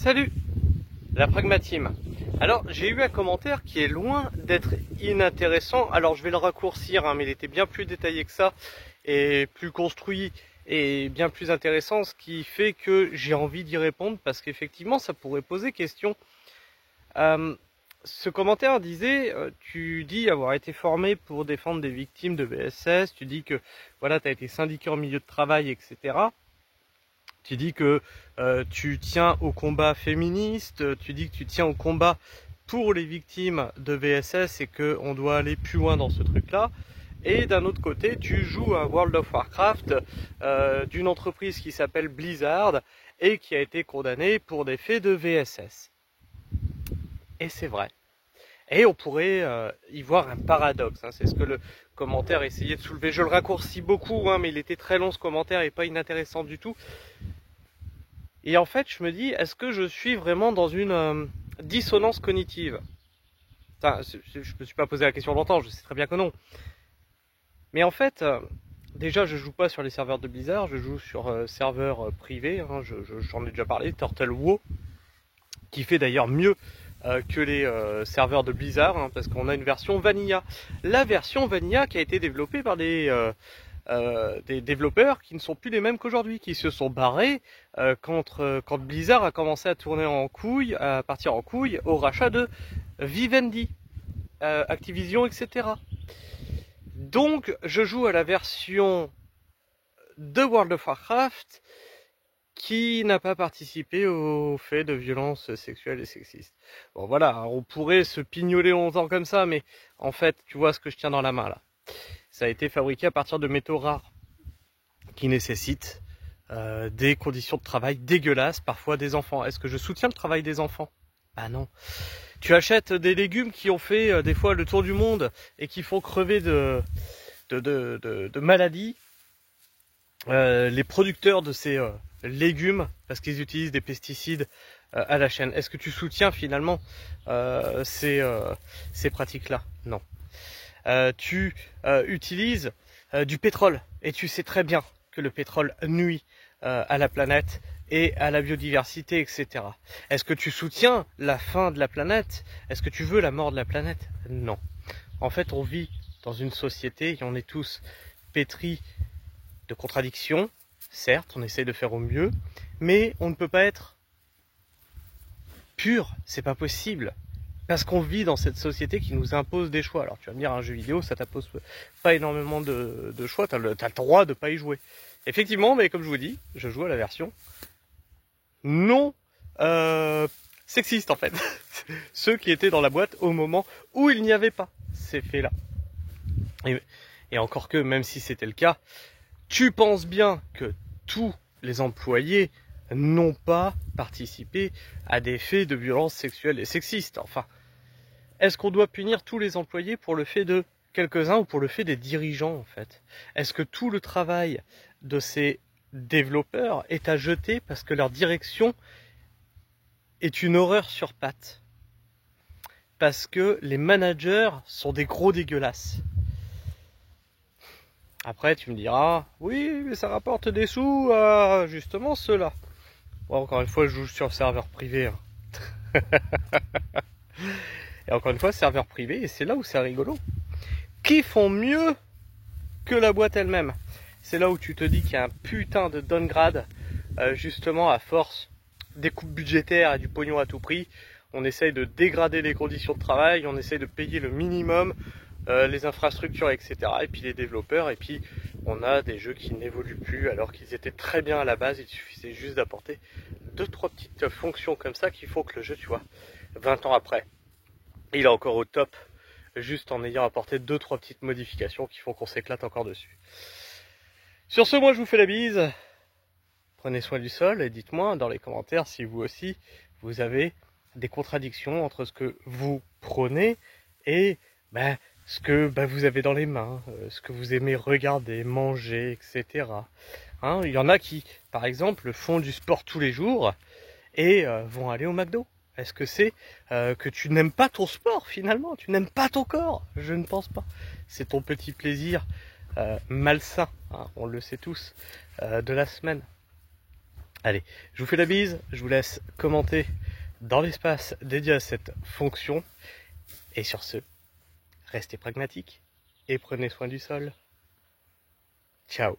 Salut, la Pragmatime. Alors, j'ai eu un commentaire qui est loin d'être inintéressant. Alors, je vais le raccourcir, mais il était bien plus détaillé que ça, et plus construit, et bien plus intéressant, ce qui fait que j'ai envie d'y répondre, parce qu'effectivement, ça pourrait poser question. Ce commentaire disait, tu dis avoir été formé pour défendre des victimes de VSS, tu dis que voilà, tu as été syndiqué en milieu de travail, etc. Tu dis que tu tiens au combat féministe, tu dis que tu tiens au combat pour les victimes de VSS et qu'on doit aller plus loin dans ce truc-là. Et d'un autre côté, tu joues à World of Warcraft d'une entreprise qui s'appelle Blizzard et qui a été condamnée pour des faits de VSS. Et c'est vrai. Et on pourrait y voir un paradoxe, c'est ce que le commentaire essayait de soulever. Je le raccourcis beaucoup, mais il était très long ce commentaire et pas inintéressant du tout. Et en fait, je me dis, est-ce que je suis vraiment dans une dissonance cognitive? Enfin, je me suis pas posé la question longtemps, je sais très bien que non. Mais en fait, déjà, je joue pas sur les serveurs de Blizzard, je joue sur serveurs privés, j'en ai déjà parlé, TurtleWow, qui fait d'ailleurs mieux que les serveurs de Blizzard, parce qu'on a une version Vanilla. La version Vanilla qui a été développée par des développeurs qui ne sont plus les mêmes qu'aujourd'hui, qui se sont barrés quand Blizzard a commencé à tourner en couille, à partir en couille au rachat de Vivendi, Activision, etc. Donc je joue à la version de World of Warcraft qui n'a pas participé aux faits de violences sexuelles et sexistes. Bon voilà, on pourrait se pignoler longtemps comme ça, mais en fait, tu vois ce que je tiens dans la main là. Ça a été fabriqué à partir de métaux rares qui nécessitent des conditions de travail dégueulasses, parfois des enfants. Est-ce que je soutiens le travail des enfants? Bah non. Tu achètes des légumes qui ont fait des fois le tour du monde et qui font crever de maladies les producteurs de ces légumes parce qu'ils utilisent des pesticides à la chaîne. Est-ce que tu soutiens finalement ces pratiques-là? Non. Tu utilises du pétrole et tu sais très bien que le pétrole nuit à la planète et à la biodiversité, etc. Est-ce que tu soutiens la fin de la planète? Est-ce que tu veux la mort de la planète? Non. En fait, on vit dans une société et on est tous pétris de contradictions. Certes, on essaie de faire au mieux, mais on ne peut pas être pur, c'est pas possible. Parce qu'on vit dans cette société qui nous impose des choix. Alors tu vas me dire, un jeu vidéo, ça t'impose pas énormément de choix, t'as le droit de pas y jouer. Effectivement, mais comme je vous dis, je joue à la version non sexiste en fait. Ceux qui étaient dans la boîte au moment où il n'y avait pas ces faits-là. Et encore que, même si c'était le cas, tu penses bien que tous les employés n'ont pas participé à des faits de violence sexuelle et sexiste. Enfin, est-ce qu'on doit punir tous les employés pour le fait de quelques-uns ou pour le fait des dirigeants en fait? Est-ce que tout le travail de ces développeurs est à jeter parce que leur direction est une horreur sur pattes? Parce que les managers sont des gros dégueulasses. Après tu me diras, oui mais ça rapporte des sous à justement ceux-là. Bon, encore une fois je joue sur serveur privé. Et encore une fois serveur privé, et c'est là où c'est rigolo. Qui font mieux que la boîte elle-même. C'est là où tu te dis qu'il y a un putain de downgrade, justement à force des coupes budgétaires et du pognon à tout prix. On essaye de dégrader les conditions de travail, on essaye de payer le minimum, les infrastructures, etc. Et puis les développeurs, et puis on a des jeux qui n'évoluent plus alors qu'ils étaient très bien à la base. Il suffisait juste d'apporter 2-3 petites fonctions comme ça qui font que le jeu, tu vois, 20 ans après, il est encore au top, juste en ayant apporté 2-3 petites modifications qui font qu'on s'éclate encore dessus. Sur ce, moi je vous fais la bise, prenez soin du sol et dites-moi dans les commentaires si vous aussi vous avez des contradictions entre ce que vous prenez et ce que vous avez dans les mains, ce que vous aimez regarder, manger, etc. Il y en a qui, par exemple, font du sport tous les jours et vont aller au McDo. Est-ce que c'est que tu n'aimes pas ton sport finalement? Tu n'aimes pas ton corps? Je ne pense pas. C'est ton petit plaisir malsain, on le sait tous, de la semaine. Allez, je vous fais la bise, je vous laisse commenter dans l'espace dédié à cette fonction. Et sur ce, restez pragmatiques et prenez soin du sol. Ciao.